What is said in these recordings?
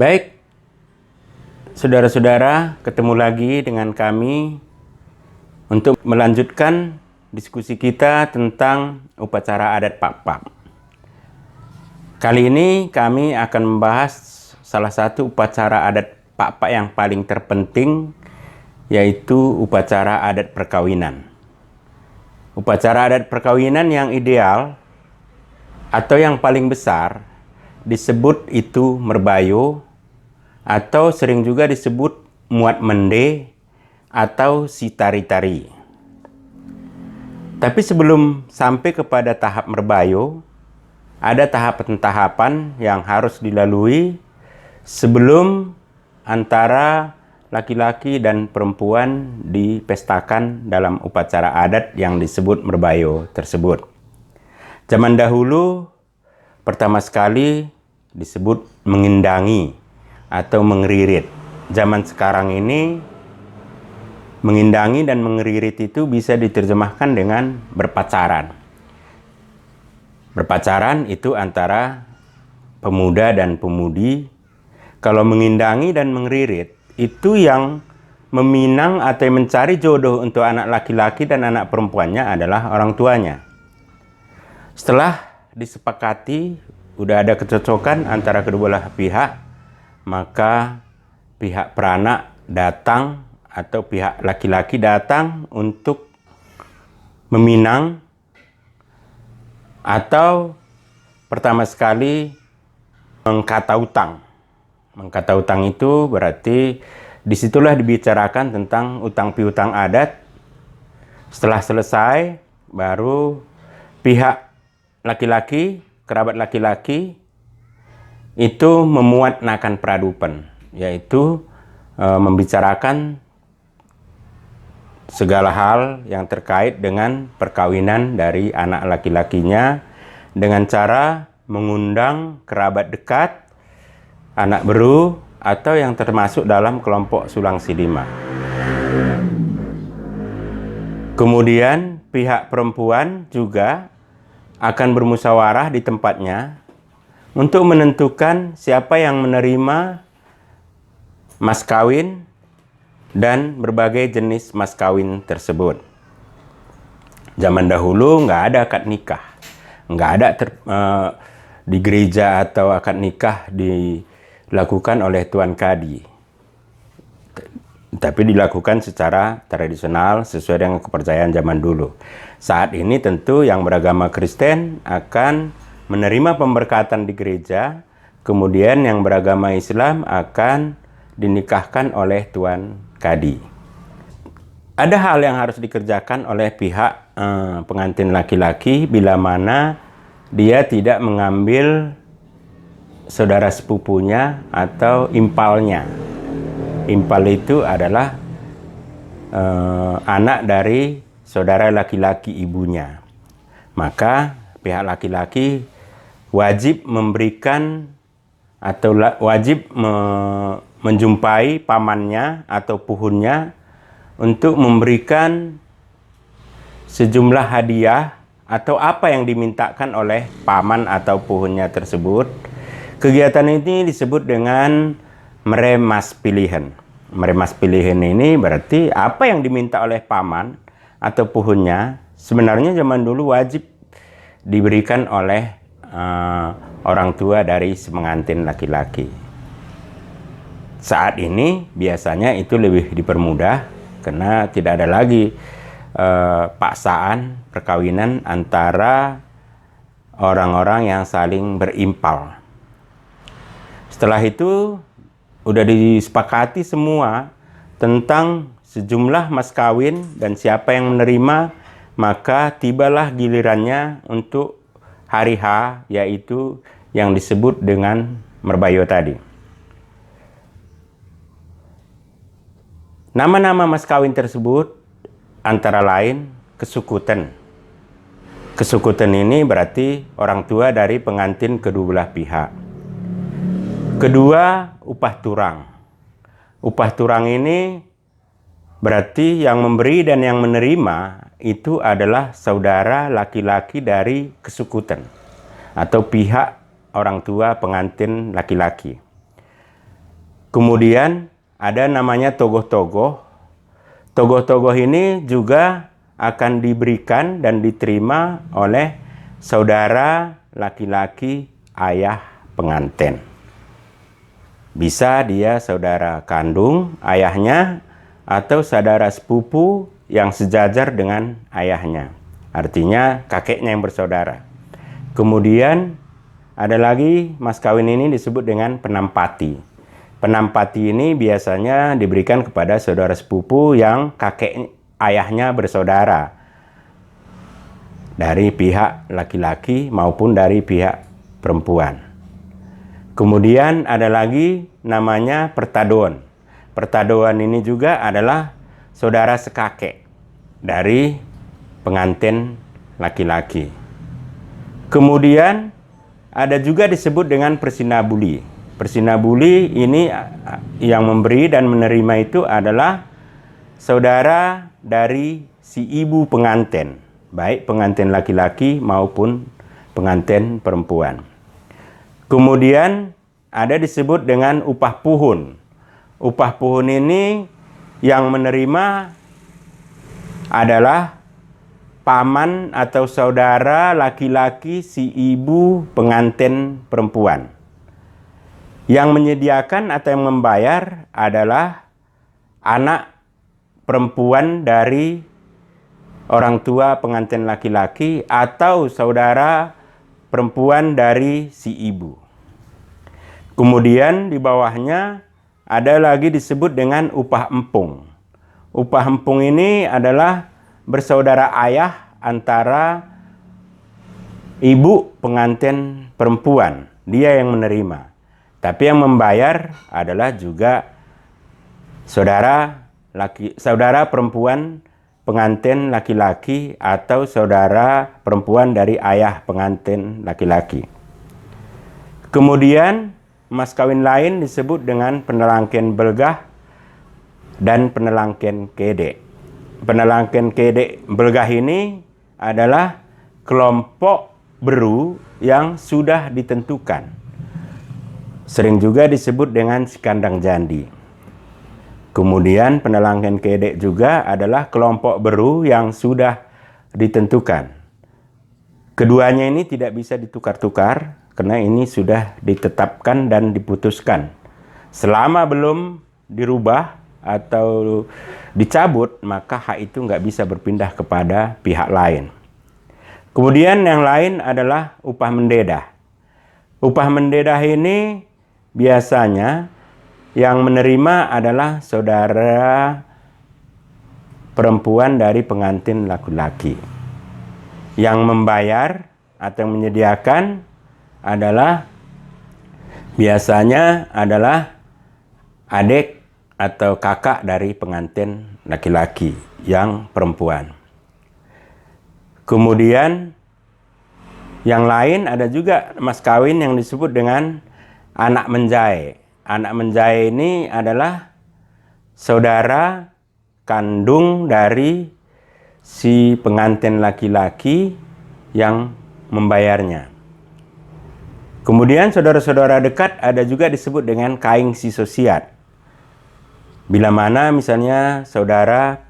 Baik, saudara-saudara, ketemu lagi dengan kami untuk melanjutkan diskusi kita tentang upacara adat Pak-Pak. Kali ini kami akan membahas salah satu upacara adat Pak-Pak yang paling terpenting, yaitu upacara adat perkawinan. Upacara adat perkawinan yang ideal atau yang paling besar disebut itu merbayo, atau sering juga disebut muat mende atau si tari-tari. Tapi sebelum sampai kepada tahap merbayo, ada tahapan-tahapan yang harus dilalui sebelum antara laki-laki dan perempuan dipestakan dalam upacara adat yang disebut merbayo tersebut. Zaman dahulu pertama sekali disebut mengindangi atau mengeririt. Zaman sekarang ini mengindangi dan mengeririt itu bisa diterjemahkan dengan berpacaran. Berpacaran itu antara pemuda dan pemudi. Kalau mengindangi dan mengeririt itu yang meminang atau mencari jodoh untuk anak laki-laki dan anak perempuannya adalah orang tuanya. Setelah disepakati, udah ada kecocokan antara kedua belah pihak, maka pihak peranak datang atau pihak laki-laki datang untuk meminang, atau pertama sekali mengkata utang. Mengkata utang itu berarti disitulah dibicarakan tentang utang piutang adat. Setelah selesai, baru pihak laki-laki, kerabat laki-laki itu memuatnakan pradupan, yaitu membicarakan segala hal yang terkait dengan perkawinan dari anak laki-lakinya dengan cara mengundang kerabat dekat, anak beru, atau yang termasuk dalam kelompok sulang silima. Kemudian pihak perempuan juga akan bermusyawarah di tempatnya untuk menentukan siapa yang menerima mas kawin dan berbagai jenis mas kawin tersebut. Zaman dahulu nggak ada akad nikah, nggak ada di gereja atau akad nikah dilakukan oleh tuan kadi, tapi dilakukan secara tradisional sesuai dengan kepercayaan zaman dulu. Saat ini tentu yang beragama Kristen akan menerima pemberkatan di gereja, kemudian yang beragama Islam akan dinikahkan oleh tuan kadi. Ada hal yang harus dikerjakan oleh pihak pengantin laki-laki bila mana dia tidak mengambil saudara sepupunya atau impalnya. Impal itu adalah anak dari saudara laki-laki ibunya. Maka pihak laki-laki wajib memberikan atau wajib menjumpai pamannya atau puhunnya untuk memberikan sejumlah hadiah atau apa yang dimintakan oleh paman atau puhunnya tersebut. Kegiatan ini disebut dengan meremas pilihan. Meremas pilihan ini berarti apa yang diminta oleh paman atau puhunnya sebenarnya zaman dulu wajib diberikan oleh orang tua dari si pengantin laki-laki. Saat ini biasanya itu lebih dipermudah karena tidak ada lagi paksaan perkawinan antara orang-orang yang saling berimpal. Setelah itu udah disepakati semua tentang sejumlah mas kawin dan siapa yang menerima, maka tibalah gilirannya untuk hari H, yaitu yang disebut dengan merbayo tadi. Nama-nama mas kawin tersebut antara lain kesukutan. Kesukutan ini berarti orang tua dari pengantin kedua belah pihak. Kedua, upah turang. Upah turang ini berarti yang memberi dan yang menerima itu adalah saudara laki-laki dari kesukutan atau pihak orang tua pengantin laki-laki. Kemudian ada namanya togoh-togoh. Togoh-togoh ini juga akan diberikan dan diterima oleh saudara laki-laki ayah pengantin. Bisa dia saudara kandung ayahnya atau saudara sepupu yang sejajar dengan ayahnya. Artinya kakeknya yang bersaudara. Kemudian ada lagi mas kawin ini disebut dengan penampati. Penampati ini biasanya diberikan kepada saudara sepupu yang kakek ayahnya bersaudara dari pihak laki-laki maupun dari pihak perempuan. Kemudian ada lagi namanya pertadoan. Pertadoan ini juga adalah saudara sekakek dari pengantin laki-laki. Kemudian ada juga disebut dengan persinabuli. Persinabuli ini yang memberi dan menerima itu adalah saudara dari si ibu pengantin, baik pengantin laki-laki maupun pengantin perempuan. Kemudian ada disebut dengan upah puhun. Upah puhun ini yang menerima adalah paman atau saudara laki-laki si ibu pengantin perempuan. Yang menyediakan atau yang membayar adalah anak perempuan dari orang tua pengantin laki-laki atau saudara perempuan dari si ibu. Kemudian di bawahnya ada lagi disebut dengan upah empung. Upah empung ini adalah bersaudara ayah antara ibu pengantin perempuan. Dia yang menerima. Tapi yang membayar adalah juga saudara perempuan pengantin laki-laki atau saudara perempuan dari ayah pengantin laki-laki. Kemudian mas kawin lain disebut dengan penelangken belgah dan penelangken kedek. Penelangken kedek belgah ini adalah kelompok beru yang sudah ditentukan. Sering juga disebut dengan sikandang jandi. Kemudian penelangken kedek juga adalah kelompok beru yang sudah ditentukan. Keduanya ini tidak bisa ditukar-tukar karena ini sudah ditetapkan dan diputuskan. Selama belum dirubah atau dicabut, maka hak itu nggak bisa berpindah kepada pihak lain. Kemudian yang lain adalah upah mendedah. Upah mendedah ini biasanya yang menerima adalah saudara perempuan dari pengantin laki-laki. Yang membayar atau yang menyediakan adalah biasanya adalah adik atau kakak dari pengantin laki-laki yang perempuan. Kemudian yang lain ada juga mas kawin yang disebut dengan anak menjai. Anak menjai ini adalah saudara kandung dari si pengantin laki-laki yang membayarnya. Kemudian saudara-saudara dekat ada juga disebut dengan kaing sisosiat. Bila mana misalnya saudara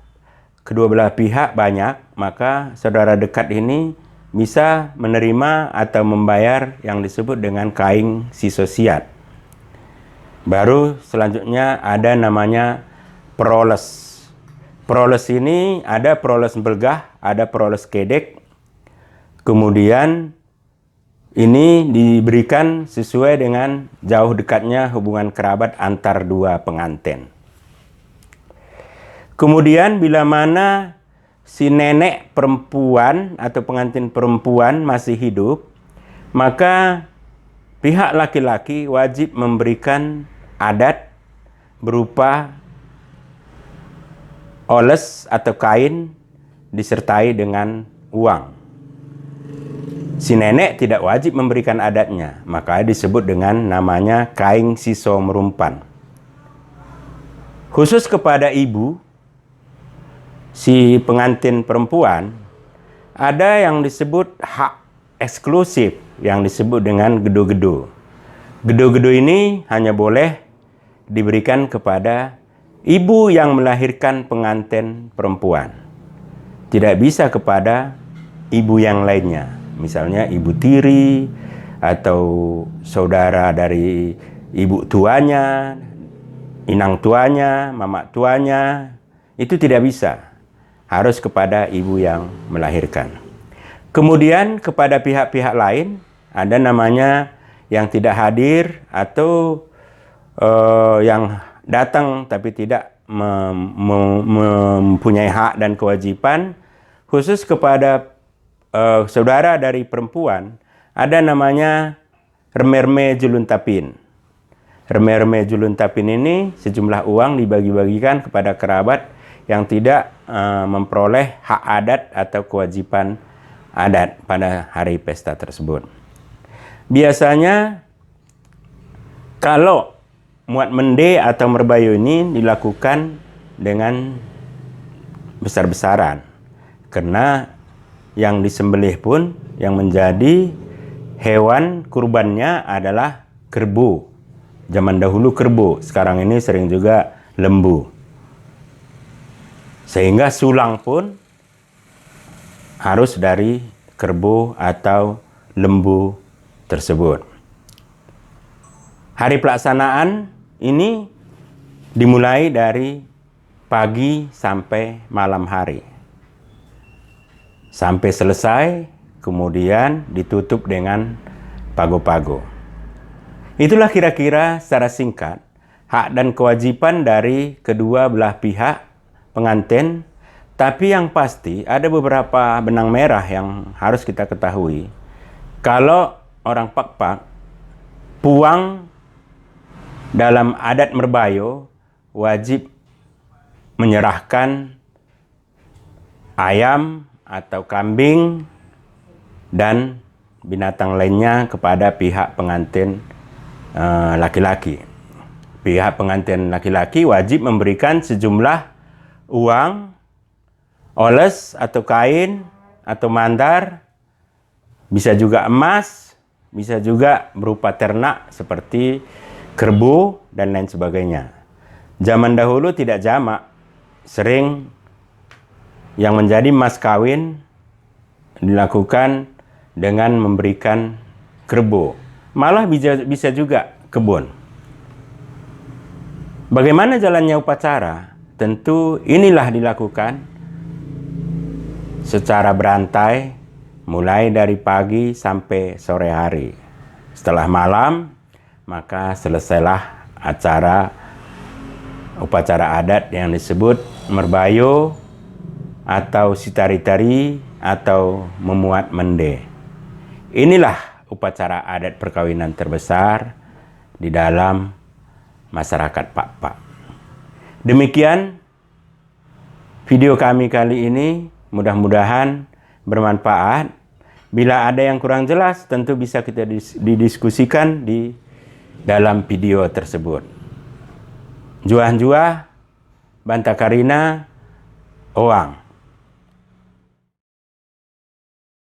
kedua belah pihak banyak, maka saudara dekat ini bisa menerima atau membayar yang disebut dengan kaing sisosiat. Baru selanjutnya ada namanya proles. Proles ini ada proles belgah, ada proles kedek. Kemudian ini diberikan sesuai dengan jauh dekatnya hubungan kerabat antar dua pengantin. Kemudian bila mana si nenek perempuan atau pengantin perempuan masih hidup, maka pihak laki-laki wajib memberikan adat berupa oles atau kain disertai dengan uang. Si nenek tidak wajib memberikan adatnya, maka disebut dengan namanya kain siso merumpan. Khusus kepada ibu, si pengantin perempuan, ada yang disebut hak eksklusif yang disebut dengan gedo-gedo. Gedo-gedo ini hanya boleh diberikan kepada ibu yang melahirkan pengantin perempuan. Tidak bisa kepada ibu yang lainnya. Misalnya ibu tiri atau saudara dari ibu tuanya, inang tuanya, mamak tuanya. Itu tidak bisa. Harus kepada ibu yang melahirkan. Kemudian kepada pihak-pihak lain, ada namanya yang tidak hadir atau yang datang tapi tidak mempunyai hak dan kewajiban. Khusus kepada saudara dari perempuan, ada namanya reme-reme juluntapin. Reme-reme juluntapin ini sejumlah uang dibagi-bagikan kepada kerabat yang tidak memperoleh hak adat atau kewajiban adat pada hari pesta tersebut. Biasanya kalau muat mende atau merbayu ini dilakukan dengan besar-besaran. Karena yang disembelih pun yang menjadi hewan kurbannya adalah kerbau. Zaman dahulu kerbau, sekarang ini sering juga lembu. Sehingga sulang pun harus dari kerbau atau lembu tersebut. Hari pelaksanaan ini dimulai dari pagi sampai malam hari. Sampai selesai, kemudian ditutup dengan pago-pago. Itulah kira-kira secara singkat hak dan kewajiban dari kedua belah pihak pengantin. Tapi yang pasti ada beberapa benang merah yang harus kita ketahui. Kalau orang Pakpak puang dalam adat merbayo wajib menyerahkan ayam atau kambing dan binatang lainnya kepada pihak pengantin laki-laki. Pihak pengantin laki-laki wajib memberikan sejumlah uang, oles atau kain atau mandar, bisa juga emas, bisa juga berupa ternak seperti kerbau dan lain sebagainya. Zaman dahulu tidak jamak, sering yang menjadi mas kawin dilakukan dengan memberikan kerbau. Malah bisa juga kebun. Bagaimana jalannya upacara? Tentu inilah dilakukan secara berantai mulai dari pagi sampai sore hari. Setelah malam, maka selesailah upacara adat yang disebut merbayo atau sitari-tari atau memuat mende. Inilah upacara adat perkawinan terbesar di dalam masyarakat Pakpak. Demikian video kami kali ini, mudah-mudahan bermanfaat. Bila ada yang kurang jelas, tentu bisa kita didiskusikan di dalam video tersebut. Juah-juah, Bantakarina, Oang.